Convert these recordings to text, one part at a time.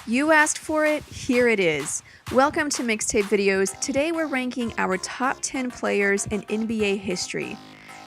You asked for it, here it is. Welcome to Mixtape Videos. Today we're ranking our top 10 players in NBA history.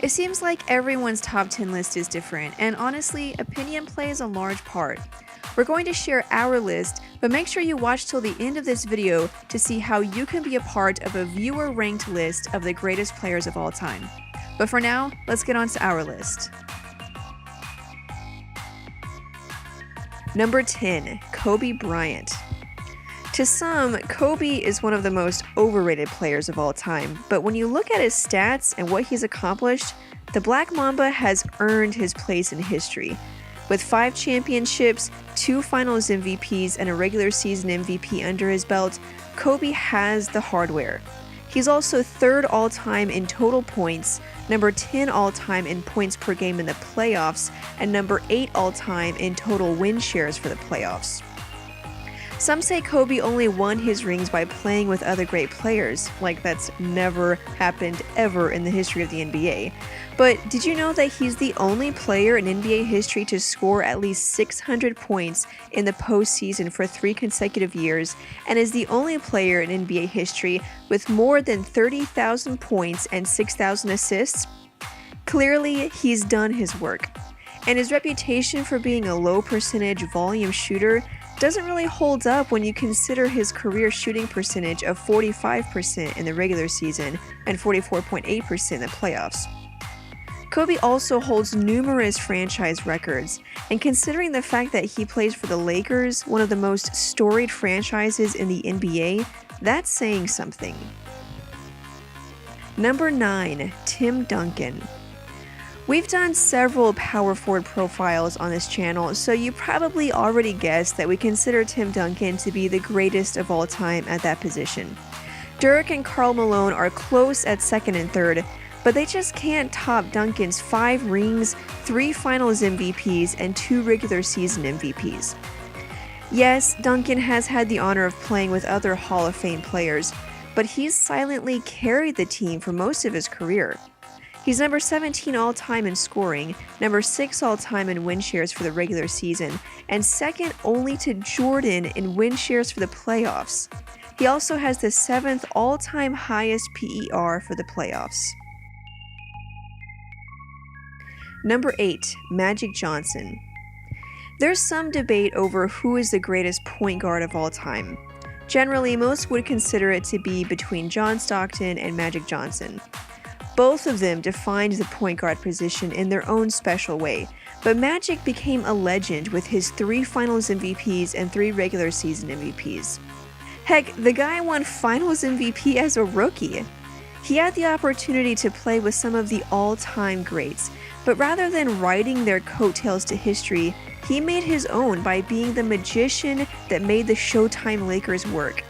It seems like everyone's top 10 list is different, and honestly, opinion plays a large part. We're going to share our list, but make sure you watch till the end of this video to see how you can be a part of a viewer-ranked list of the greatest players of all time. But for now, let's get on to our list. Number 10, Kobe Bryant. To some, Kobe is one of the most overrated players of all time, but when you look at his stats and what he's accomplished, the Black Mamba has earned his place in history. With 5 championships, 2 finals MVPs, and a regular season MVP under his belt, Kobe has the hardware. He's also 3rd all-time in total points, number 10 all-time in points per game in the playoffs, and number 8 all-time in total win shares for the playoffs. Some say Kobe only won his rings by playing with other great players, like that's never happened ever in the history of the NBA. But did you know that he's the only player in NBA history to score at least 600 points in the postseason for 3 consecutive years, and is the only player in NBA history with more than 30,000 points and 6,000 assists? Clearly, he's done his work. And his reputation for being a low percentage volume shooter doesn't really hold up when you consider his career shooting percentage of 45% in the regular season and 44.8% in the playoffs. Kobe also holds numerous franchise records, and considering the fact that he plays for the Lakers, one of the most storied franchises in the NBA, that's saying something. Number 9, Tim Duncan. We've done several power forward profiles on this channel, so you probably already guessed that we consider Tim Duncan to be the greatest of all time at that position. Dirk and Karl Malone are close at 2nd and 3rd, but they just can't top Duncan's 5 rings, 3 finals MVPs, and 2 regular season MVPs. Yes, Duncan has had the honor of playing with other Hall of Fame players, but he's silently carried the team for most of his career. He's number 17 all-time in scoring, number 6 all-time in win shares for the regular season, and 2nd only to Jordan in win shares for the playoffs. He also has the 7th all-time highest PER for the playoffs. Number 8, Magic Johnson. There's some debate over who is the greatest point guard of all time. Generally, most would consider it to be between John Stockton and Magic Johnson. Both of them defined the point guard position in their own special way, but Magic became a legend with his 3 finals MVPs and 3 regular season MVPs. Heck, the guy won finals MVP as a rookie. He had the opportunity to play with some of the all-time greats, but rather than riding their coattails to history, he made his own by being the magician that made the Showtime Lakers work.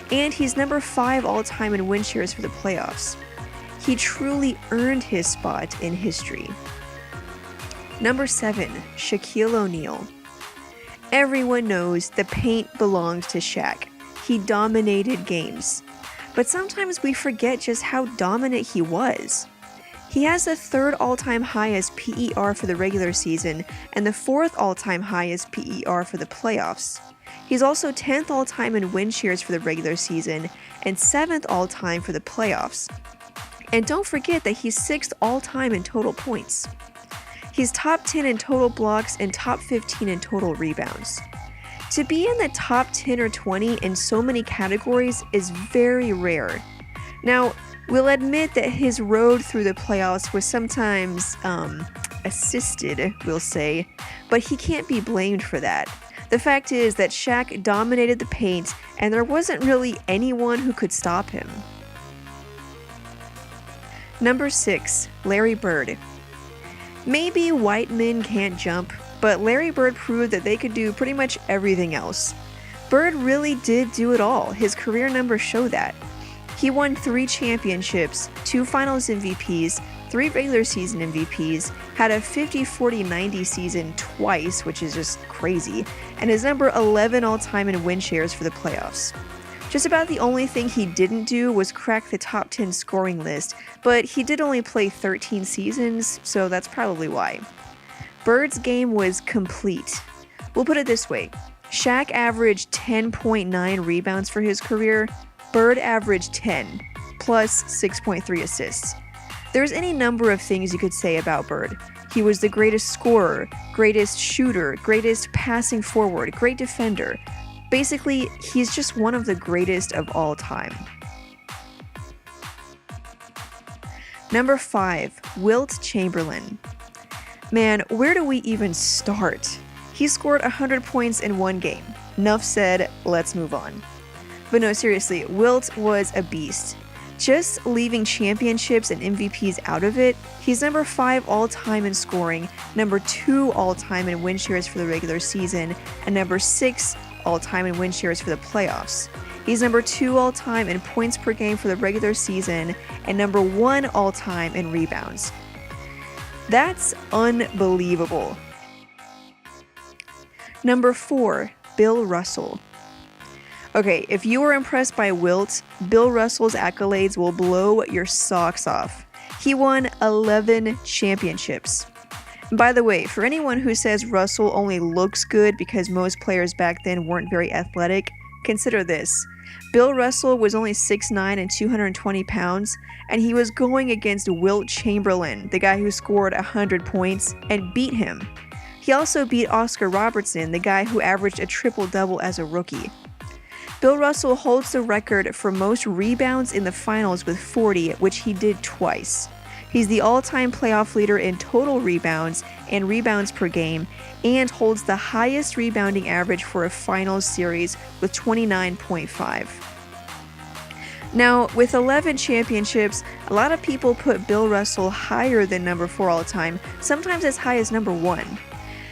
And he's number 5 all-time in win shares for the playoffs. He truly earned his spot in history. Number 7, Shaquille O'Neal. Everyone knows the paint belonged to Shaq. He dominated games. But sometimes we forget just how dominant he was. He has the 3rd all-time highest PER for the regular season and the 4th all-time highest PER for the playoffs. He's also 10th all-time in win shares for the regular season and 7th all-time for the playoffs. And don't forget that he's 6th all-time in total points. He's top 10 in total blocks and top 15 in total rebounds. To be in the top 10 or 20 in so many categories is very rare. Now, we'll admit that his road through the playoffs was sometimes, assisted, we'll say, but he can't be blamed for that. The fact is that Shaq dominated the paint, and there wasn't really anyone who could stop him. Number 6, Larry Bird. Maybe white men can't jump, but Larry Bird proved that they could do pretty much everything else. Bird really did do it all. His career numbers show that. He won 3 championships, 2 finals MVPs, 3 regular season MVPs, had a 50-40-90 season twice, which is just crazy, and is number 11 all-time in win shares for the playoffs. Just about the only thing he didn't do was crack the top 10 scoring list, but he did only play 13 seasons, so that's probably why. Bird's game was complete. We'll put it this way. Shaq averaged 10.9 rebounds for his career. Bird averaged 10, plus 6.3 assists. There's any number of things you could say about Bird. He was the greatest scorer, greatest shooter, greatest passing forward, great defender. Basically, he's just one of the greatest of all time. Number 5, Wilt Chamberlain. Man, where do we even start? He scored 100 points in one game. Nuff said, let's move on. But no, seriously, Wilt was a beast. Just leaving championships and MVPs out of it, he's number 5 all-time in scoring, number 2 all-time in win shares for the regular season, and number 6 all-time in win shares for the playoffs. He's number 2 all-time in points per game for the regular season, and number 1 all-time in rebounds. That's unbelievable. Number 4, Bill Russell. Okay, if you were impressed by Wilt, Bill Russell's accolades will blow your socks off. He won 11 championships. And by the way, for anyone who says Russell only looks good because most players back then weren't very athletic, consider this. Bill Russell was only 6'9" and 220 pounds, and he was going against Wilt Chamberlain, the guy who scored 100 points, and beat him. He also beat Oscar Robertson, the guy who averaged a triple-double as a rookie. Bill Russell holds the record for most rebounds in the finals with 40, which he did twice. He's the all-time playoff leader in total rebounds and rebounds per game, and holds the highest rebounding average for a finals series with 29.5. Now, with 11 championships, a lot of people put Bill Russell higher than number 4 all-time, sometimes as high as number 1.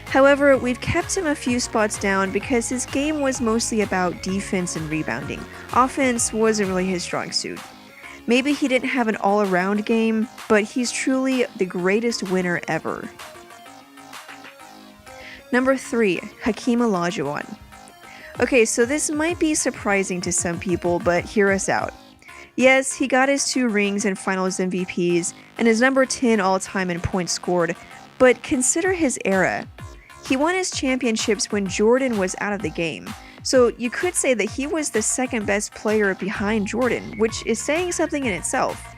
However, we've kept him a few spots down because his game was mostly about defense and rebounding. Offense wasn't really his strong suit. Maybe he didn't have an all-around game, but he's truly the greatest winner ever. Number 3, Hakeem Olajuwon. Okay, so this might be surprising to some people, but hear us out. Yes, he got his 2 rings and finals MVPs, and is number 10 all-time in points scored, but consider his era. He won his championships when Jordan was out of the game, so you could say that he was the second best player behind Jordan, which is saying something in itself.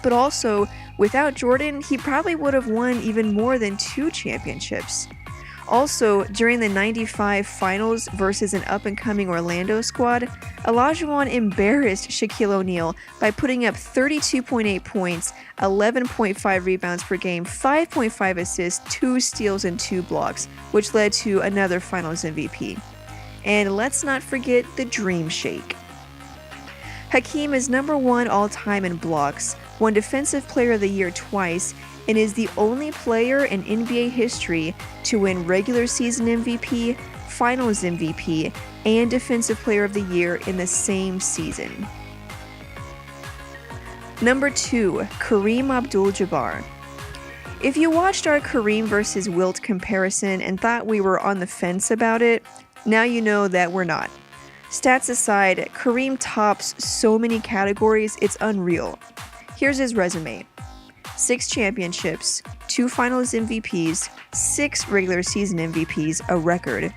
But also, without Jordan, he probably would have won even more than 2 championships. Also, during the '95 finals versus an up-and-coming Orlando squad, Olajuwon embarrassed Shaquille O'Neal by putting up 32.8 points, 11.5 rebounds per game, 5.5 assists, 2 steals, and 2 blocks, which led to another finals MVP. And let's not forget the Dream Shake. Hakeem is number 1 all-time in blocks, won Defensive Player of the Year twice, and is the only player in NBA history to win regular season MVP, finals MVP, and Defensive Player of the Year in the same season. Number 2, Kareem Abdul-Jabbar. If you watched our Kareem versus Wilt comparison and thought we were on the fence about it, now you know that we're not. Stats aside, Kareem tops so many categories, it's unreal. Here's his resume. 6 championships, 2 finals MVPs, 6 regular season MVPs, a record.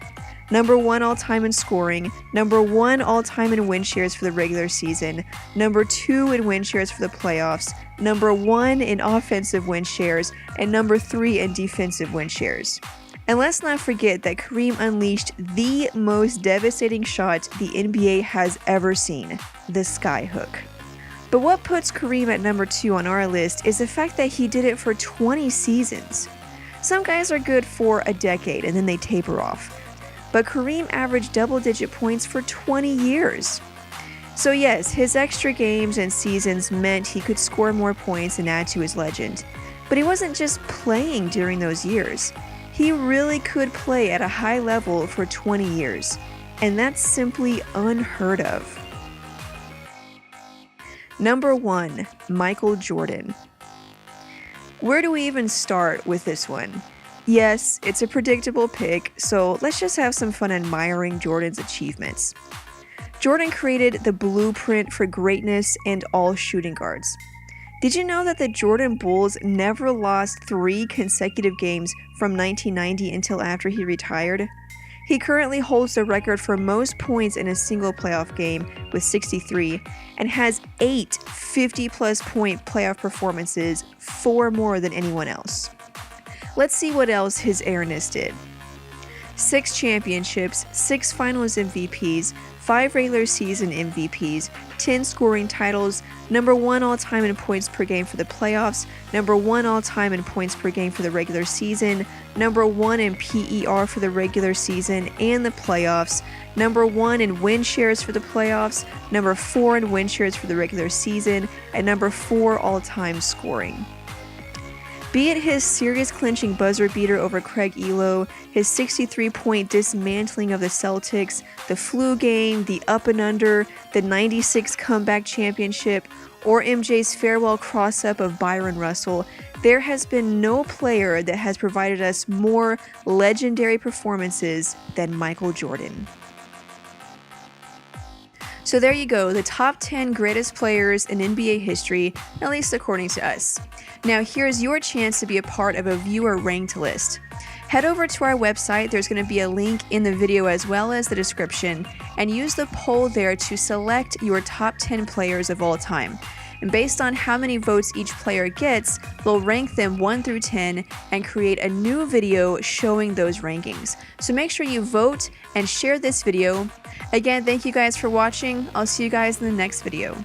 Number 1 all-time in scoring, number 1 all-time in win shares for the regular season, number 2 in win shares for the playoffs, number 1 in offensive win shares, and number 3 in defensive win shares. And let's not forget that Kareem unleashed the most devastating shot the NBA has ever seen, the skyhook. But what puts Kareem at number 2 on our list is the fact that he did it for 20 seasons. Some guys are good for a decade and then they taper off. But Kareem averaged double-digit points for 20 years. So yes, his extra games and seasons meant he could score more points and add to his legend. But he wasn't just playing during those years. He really could play at a high level for 20 years. And that's simply unheard of. Number 1, Michael Jordan. Where do we even start with this one? Yes, it's a predictable pick, so let's just have some fun admiring Jordan's achievements. Jordan created the blueprint for greatness and all shooting guards. Did you know that the Jordan Bulls never lost 3 consecutive games from 1990 until after he retired? He currently holds the record for most points in a single playoff game with 63 and has 8 50-plus point playoff performances, 4 more than anyone else. Let's see what else his Airness did. 6 championships, 6 finals MVPs, 5 regular season MVPs, 10 scoring titles, number 1 all-time in points per game for the playoffs, number 1 all-time in points per game for the regular season, number 1 in PER for the regular season and the playoffs, number 1 in win shares for the playoffs, number 4 in win shares for the regular season, and number 4 all-time scoring. Be it his series-clinching buzzer beater over Craig Ehlo, his 63-point dismantling of the Celtics, the flu game, the up and under, the 96 comeback championship, or MJ's farewell cross-up of Byron Russell, there has been no player that has provided us more legendary performances than Michael Jordan. So there you go, the top 10 greatest players in NBA history, at least according to us. Now here's your chance to be a part of a viewer ranked list. Head over to our website, there's going to be a link in the video as well as the description, and use the poll there to select your top 10 players of all time. And based on how many votes each player gets, we'll rank them 1 through 10 and create a new video showing those rankings. So make sure you vote and share this video. Again, thank you guys for watching. I'll see you guys in the next video.